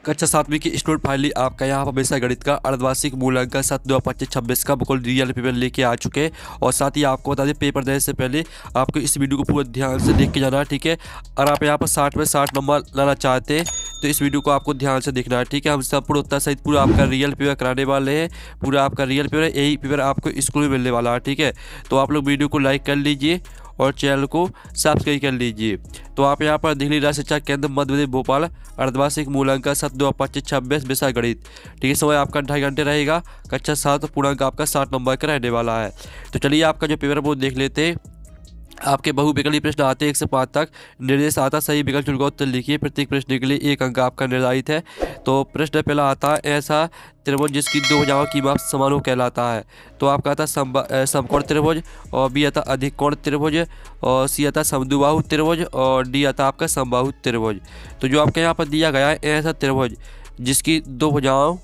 कक्षा 7वीं की student finally आपका यहाँ पर हमेशा गणित का अर्धवार्षिक मूल्यांकन 7/25/26 का बिल्कुल रियल पेपर लेके आ चुके हैं। और साथ ही आपको बता दें पेपर देने से पहले आपको इस वीडियो को पूरा ध्यान से देख के जाना है, ठीक है। और आप यहाँ पर 60 में 60 नंबर लाना चाहते हैं तो इस वीडियो को आपको ध्यान से देखना है, ठीक है। हम संपूर्ण उत्तर सहित पूरा आपका रियल पेपर कराने वाले हैं। पूरा आपका रियल पेपर, यही पेपर आपको स्कूल में मिलने वाला है, ठीक है। तो आप लोग वीडियो को लाइक कर लीजिए और चैनल को सब्सक्राइब कर लीजिए। तो आप यहाँ पर दिल्ली राज्य शिक्षा केंद्र मध्य प्रदेश भोपाल अर्धवार्षिक मूल्यांकन 7/25/26 विषय गणित, ठीक है। समय आपका 2.5 घंटे रहेगा। कक्षा 7 पूर्णांक आपका 60 नंबर का रहने वाला है। तो चलिए आपका जो पेपर वो देख लेते हैं। आपके बहुविकल्पी प्रश्न आते हैं 1 से 5 तक। निर्देश आता सही विकल्प चुनकर उत्तर लिखिए। प्रत्येक प्रश्न के लिए 1 अंक आपका निर्धारित है। तो प्रश्न पहला आता है, ऐसा त्रिभुज जिसकी 2 भुजाओं की माप समान हो कहलाता है। तो आपका आता समकोण त्रिभुज, और बी आता अधिकोण त्रिभुज, और सी आता समद्विबाहु त्रिभुज, और डी आता आपका समबाहु त्रिभुज। तो जो आपके यहाँ पर दिया गया है, ऐसा त्रिभुज जिसकी 2 भुजाओं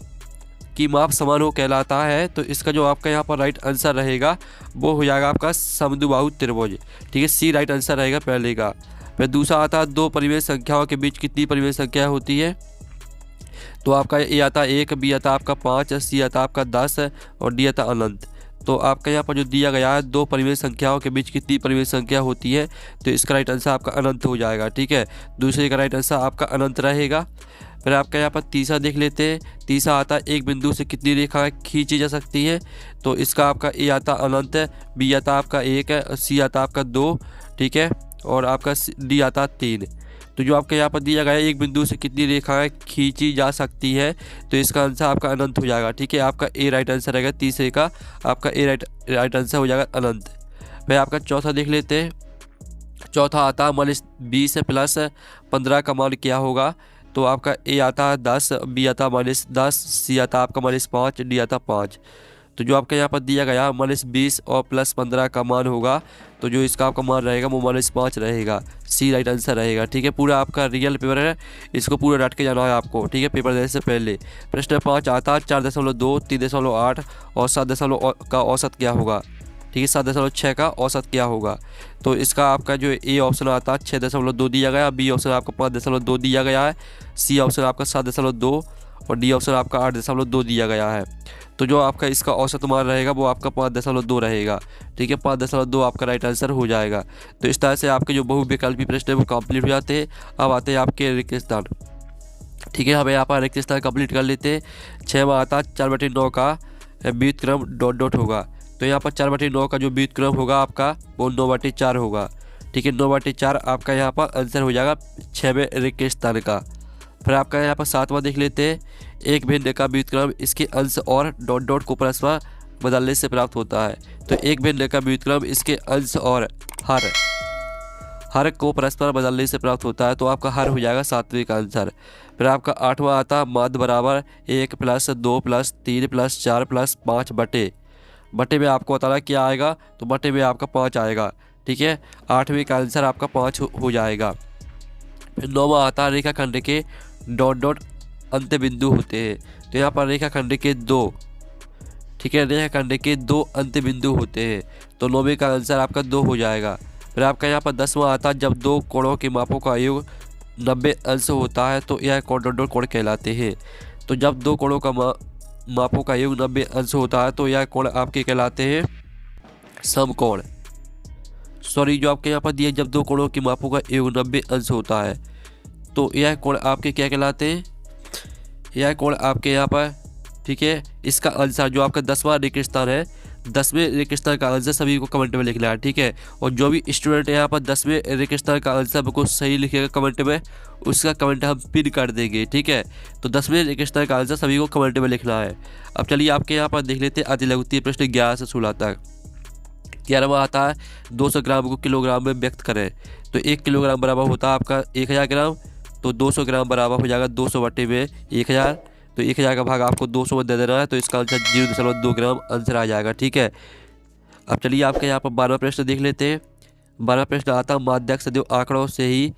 की माप समान हो कहलाता है, तो इसका जो आपका यहाँ पर राइट आंसर रहेगा वो हो जाएगा आपका समद्विबाहु त्रिभुज, ठीक है। सी राइट आंसर रहेगा पहले का। फिर दूसरा आता है, 2 परिमेय संख्याओं के बीच कितनी परिमेय संख्या होती है। तो आपका ए आता 1, बी आता आपका 5, सी आता आपका 10 और डी आता अनंत। तो आपका यहाँ पर जो दिया गया है, 2 परिमेय संख्याओं के बीच कितनी परिमेय संख्या होती है, तो इसका राइट आंसर आपका अनंत हो जाएगा, ठीक है। दूसरे का राइट आंसर आपका अनंत रहेगा। फिर आपका यहाँ पर तीसरा देख लेते हैं। तीसरा आता है, एक बिंदु से कितनी रेखाएं खींची जा सकती है। तो इसका आपका ए आता अनंत, बी आता आपका 1, सी आता आपका 2, ठीक है, और आपका डी आता 3। तो जो आपके यहाँ पर दिया गया है, एक बिंदु से कितनी रेखाएं खींची जा सकती है, तो इसका आंसर आपका अनंत हो जाएगा, ठीक है। आपका ए राइट आंसर रहेगा। तीसरे का आपका ए राइट आंसर हो जाएगा अनंत। फिर आपका चौथा देख लेते हैं। चौथा आता है, -20 + 15 का मान क्या होगा। तो आपका ए आता है 10, बी आता -10, सी आता आपका -5, डी आता 5। तो जो आपका यहाँ पर दिया गया -20 और +15 का मान होगा, तो जो इसका आपका मान रहेगा वो -5 रहेगा। सी राइट आंसर रहेगा, ठीक है। पूरा आपका रियल पेपर है, इसको पूरा रट के जाना है आपको, ठीक है, पेपर देने से पहले। प्रश्न 5 आता है, 4.2, 3.8 और 7 का औसत क्या होगा, ठीक है। 7.6 का औसत क्या होगा। तो इसका आपका जो ए ऑप्शन आता है 6.2 दिया गया, बी ऑप्शन आपका 5.2 दिया गया है, सी ऑप्शन आपका 7.2 और डी ऑप्शन आपका 8.2 दिया गया है। तो जो आपका इसका औसत मान रहेगा वो आपका 5.2 रहेगा, ठीक है। 5.2 आपका राइट आंसर हो जाएगा। तो इस तरह से आपके जो बहुविकल्पी प्रश्न है वो कंप्लीट हो जाते हैं। अब आते हैं आपके रिक्त स्थान, ठीक है। हमें यहाँ पर रिक्त स्थान कंप्लीट कर लेते हैं। 6वां आता 4/9 का व्युत्क्रम ... होगा। तो यहाँ पर 4/9 का जो व्युत्क्रम होगा आपका वो 9/4 होगा, ठीक है। 9/4 आपका यहाँ पर आंसर हो जाएगा 6वें रिक्त स्थान का। फिर आपका यहाँ पर 7वां देख लेते हैं। एक भिन्न का व्युत्क्रम इसके अंश और ... को परस्पर बदलने से प्राप्त होता है। तो एक भिन्न का व्युत्क्रम इसके अंश और हर को परस्पर बदलने से प्राप्त होता है। तो आपका हर हो जाएगा 7वें का आंसर। फिर आपका 8वां आता माध्य बराबर 1 + 2 + 3 + 4 + 5 बटे में आपको बताना क्या आएगा। तो बटे में आपका 5 आएगा, ठीक है। 8वें का आंसर आपका 5 हो जाएगा। फिर 9वां आता है, रेखाखंड के ... अंत्य बिंदु होते हैं। तो यहाँ पर रेखाखंड के 2, ठीक है, रेखाखंड के 2 अंत्य बिंदु होते हैं। तो 9वें का आंसर आपका 2 हो जाएगा। फिर आपका यहाँ पर 10वां आता है, जब 2 कोणों के मापों का योग 90 अंश होता है तो यह कोण ... कोण कहलाते हैं। तो जब 2 कोणों का मापों का योग 90 अंश होता है तो यह कोण आपके कहलाते हैं समकोण। सॉरी, जो आपके यहाँ पर दिए, जब 2 कोणों के मापों का योग 90 अंश होता है तो यह कोण आपके क्या कहलाते हैं, यह कोण आपके यहाँ पर, ठीक है। इसका आंसर जो आपका 10वां रिक्त स्थान है, 10वें रिक्त स्थान का आंसर सभी को कमेंट में लिखना है, ठीक है। और जो भी स्टूडेंट यहाँ पर 10वें रिक्त स्थान का आंसर बिल्कुल सही लिखेगा कमेंट में, उसका कमेंट हम पिन कर देंगे, ठीक है। तो 10वें रिक्त स्थान का आंसर सभी को कमेंट में लिखना है। अब चलिए आपके यहाँ पर देख लेते हैं अतिलघुत्तीय प्रश्न 11 से 16 तक। 11वां आता है, 200 ग्राम को किलोग्राम में व्यक्त करें। तो 1 किलोग्राम बराबर होता है आपका 1000 ग्राम। तो 200 ग्राम बराबर हो जाएगा 200 बटे में 1000। तो 1000 का भाग आपको 200 में दे देना है, तो इसका आंसर 0.2 ग्राम आंसर आ जाएगा, ठीक है। अब चलिए आपके यहाँ पर 12वां प्रश्न देख लेते हैं। 12वां प्रश्न आता है, माध्यक सदैव आंकड़ों से ही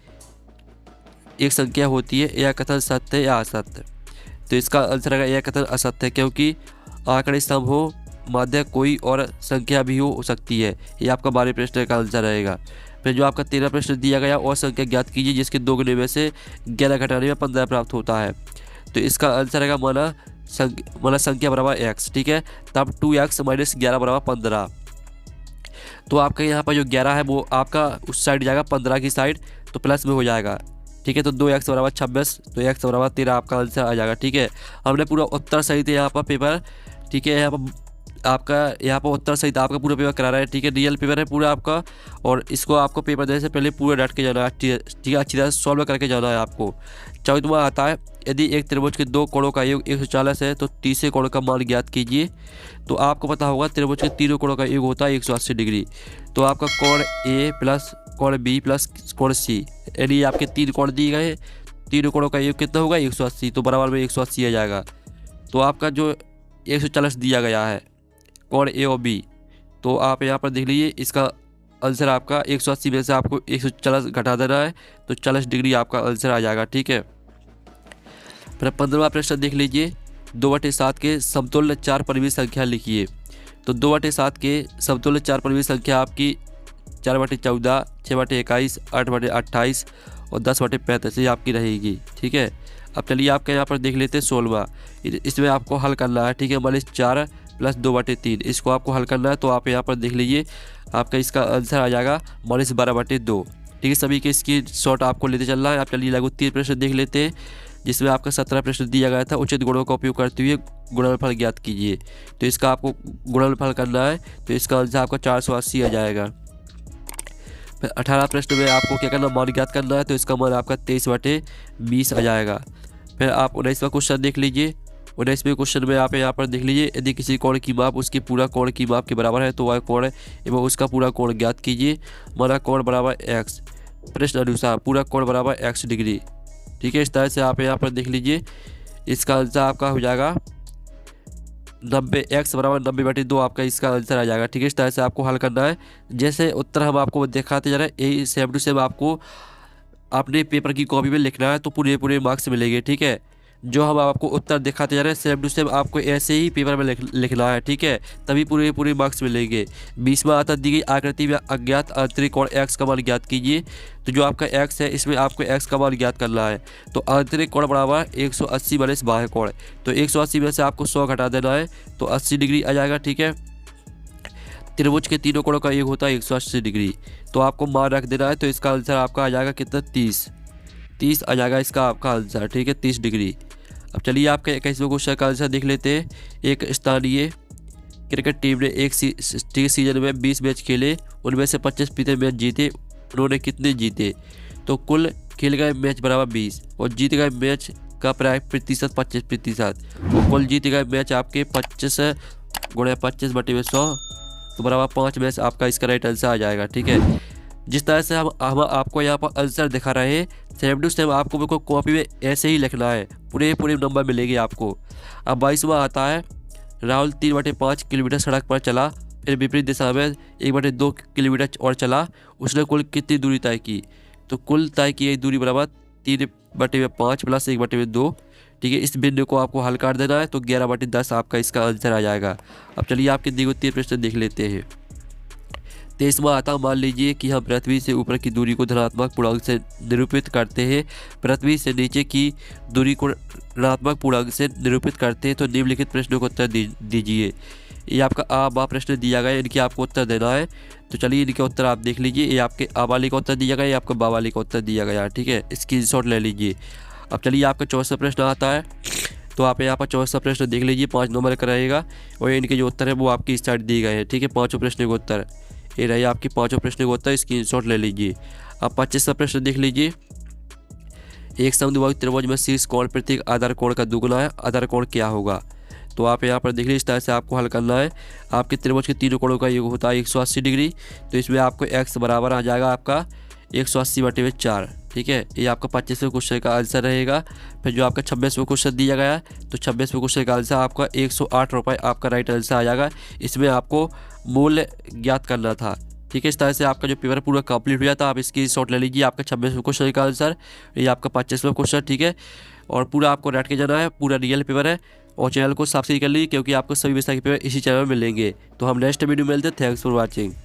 एक संख्या होती है, यह कथन सत्य है या असत्य। तो इसका आंसर आएगा यह कथन असत्य है, क्योंकि आंकड़े सम हो, माध्यक कोई और संख्या भी हो सकती है। ये आपका 12वें प्रश्न का आंसर रहेगा। फिर जो आपका 13वां प्रश्न दिया गया, और संख्या ज्ञात कीजिए जिसके 2 गुने में से 11 घटाने में 15 प्राप्त होता है। तो इसका आंसर आएगा माना संख्या बराबर x, ठीक है। तब 2x माइनस 11 बराबर 15। तो आपका यहाँ पर जो 11 है वो आपका उस साइड जाएगा 15 की साइड, तो प्लस में हो जाएगा, ठीक है। तो 2x बराबर 26, तो x बराबर 13 आपका आंसर आ जाएगा, ठीक है। हमने पूरा उत्तर सही थे यहाँ पर पेपर, ठीक है। यहाँ पर उत्तर सही था, आपका पूरा पेपर करा रहा है, ठीक है। रियल पेपर है पूरा आपका, और इसको आपको पेपर देने से पहले पूरा डट के जाना है, ठीक है। अच्छी तरह से सॉल्व करके जाना है आपको। 14वां आता है, यदि एक त्रिभुज के दो कोणों का योग 140 है तो तीसरे कोण का मान ज्ञात कीजिए। तो आपको पता होगा त्रिभुज के तीनों कोणों का योग होता है 180 डिग्री। तो आपका कोण ए प्लस कोण बी प्लस कोण सी, यानी आपके 3 कोण दिए गए हैं, तीनों कोणों का योग कितना होगा 180, तो बराबर में 180 आ जाएगा। तो आपका जो 140 दिया गया है कोण ए और बी, तो आप यहाँ पर देख लीजिए, इसका आंसर आपका 180 में से आपको 140 घटा देना है, तो 40 डिग्री आपका आंसर आ जाएगा, ठीक है। फिर 15वां प्रश्न देख लीजिए, 2/7 के समतुल्य 4 परिमित संख्या लिखिए। तो 2/7 के समतुल्य 4 परिमित संख्या आपकी 4/14, 6/21, 8/28 और 10/35 ये आपकी रहेगी, ठीक है। अब चलिए आपके यहाँ पर देख लेते हैं 16वां, इसमें आपको हल करना है, ठीक है। -4 प्लस 2/3 इसको आपको हल करना है। तो आप यहाँ पर देख लीजिए, आपका इसका आंसर आ जाएगा -12/2, ठीक है। सभी के इसकी शॉर्ट आपको लेते चलना है। आप चलिए लघु 3 प्रश्न देख लेते हैं, जिसमें आपका 17 प्रश्न दिया गया था। उचित गुणों का उपयोग करते हुए गुणनफल ज्ञात कीजिए। तो इसका आपको गुणनफल करना है, तो इसका आंसर आपका 480 आ जाएगा। फिर 18 प्रश्न में आपको क्या करना, मान ज्ञात करना है। तो इसका मान आपका 23/20 आ जाएगा। फिर आप 19वां क्वेश्चन देख लीजिए। 19वें क्वेश्चन में आप यहाँ पर देख लीजिए, यदि किसी कोण की माप उसकी पूरा कोण की माप के बराबर है तो वह कोण एवं उसका पूरा कोण ज्ञात कीजिए। माना कोण बराबर x, प्रश्न अनुसार पूरा कोण बराबर x डिग्री, ठीक है। इस तरह से आप यहाँ पर देख लीजिए, इसका आंसर आपका हो जाएगा 90, x बराबर 90/2 आपका इसका आंसर आ जाएगा, ठीक है। इस तरह से आपको हल करना है। जैसे उत्तर हम आपको दिखाते जा रहे हैं, यही सेम टू सेम आपको अपने पेपर की कॉपी में लिखना है, तो पूरे मार्क्स मिलेंगे, ठीक है। जो हम आपको उत्तर दिखाते जा रहे हैं सेम टू सेम आपको ऐसे ही पेपर में लिखना है, ठीक है। तभी पूरे मार्क्स मिलेंगे। 20वां आता दी गई आकृति में अज्ञात आंतरिक कोण x का मान ज्ञात कीजिए। तो जो आपका x है, इसमें आपको x का मान ज्ञात करना है। तो आंतरिक कोण बराबर 180 माइनस बाह्य कोण, तो 180 में से आपको 100 घटा देना है, तो 80 डिग्री आ जाएगा, ठीक है। त्रिभुज के तीनों कोणों का योग होता है 180 डिग्री, तो आपको मान रख देना है। तो इसका आंसर आपका आ जाएगा कितना, 30 आ जाएगा इसका आपका आंसर, ठीक है, 30 डिग्री। अब चलिए आपके 21वें क्वेश्चन का आंसर देख लेते हैं। एक स्थानीय क्रिकेट टीम ने एक सीजन में 20 मैच खेले, उनमें से 25 मैच जीते, उन्होंने कितने जीते। तो कुल खेल गए मैच बराबर 20 और जीत गए मैच का प्राय प्रतिशत 25%, और कुल जीते गए मैच आपके 25 × 25/100, तो बराबर 5 मैच आपका इसका राइट आंसर आ जाएगा, ठीक है। जिस तरह से हम आपको यहाँ पर आंसर दिखा रहे हैं, सेम टू सेम आपको बिल्कुल कॉपी में ऐसे ही लिखना है, पूरे नंबर मिलेंगे आपको। अब 22वां आता है, राहुल 3/5 किलोमीटर सड़क पर चला, फिर विपरीत दिशा में 1/2 किलोमीटर और चला, उसने कुल कितनी दूरी तय की। तो कुल तय की गई दूरी बराबर 3/5 प्लस 1/2, ठीक है। इस बिंदु को आपको हल कर देना है, तो 11/10 आपका इसका आंसर आ जाएगा। अब चलिए आपके दिए गए 3 प्रश्न देख लेते हैं। 23वां आता, मान लीजिए कि हम पृथ्वी से ऊपर की दूरी को धनात्मक पूर्णांक से निरूपित करते हैं, पृथ्वी से नीचे की दूरी को ऋणात्मक पूर्णांक से निरूपित करते हैं। तो निम्नलिखित प्रश्नों को उत्तर दीजिए। ये आपका आ बा प्रश्न दिया गया है, इनके आपको उत्तर देना है। तो चलिए इनके उत्तर आप देख लीजिए। ये आपके आ वाले का उत्तर दिया गया है, आपका बा वाले का उत्तर दिया गया है, ठीक है। स्क्रीनशॉट ले लीजिए। अब चलिए आपका 24वां प्रश्न आता है। तो आप यहाँ पर 24वां प्रश्न देख लीजिए, 5 नंबर का रहेगा, और इनके जो उत्तर है वो आपकी इस साइड दिए गए हैं, ठीक है। 5 प्रश्न के उत्तर ये रही आपकी 5 प्रश्न को होता है, स्क्रीनशॉट ले लीजिए। अब 25वां प्रश्न देख लीजिए। एक समद्विबाहु त्रिभुज में शीर्ष कोण प्रत्येक आधार कोण का दुगुना है, आधार कोण क्या होगा। तो आप यहाँ पर देख लीजिए, इस तरह से आपको हल करना है। आपके त्रिभुज के तीनों कोणों का योग होता है 180 डिग्री, तो इसमें आपको x बराबर आ जाएगा आपका 180/4, ठीक है। ये आपका 25वें क्वेश्चन का आंसर रहेगा। फिर जो आपका 26वां क्वेश्चन दिया गया है, तो 26वें क्वेश्चन का आंसर आपका 108 रुपये आपका राइट आंसर आ जाएगा। इसमें आपको मूल्य ज्ञात करना था, ठीक है। इस तरह से आपका जो पेपर पूरा कंप्लीट हो जाता है। आप इसकी शॉट ले लीजिए, आपका 26वें क्वेश्चन का आंसर, ये आपका 25वां क्वेश्चन, ठीक है। और पूरा आपको रट के जाना है, पूरा रियल पेपर है। और चैनल को सब्सक्राइब कर लीजिए, क्योंकि आपको सभी विषय के पेपर इसी चैनल में मिलेंगे। तो हम नेक्स्ट वीडियो में मिलते हैं। Thanks for watching.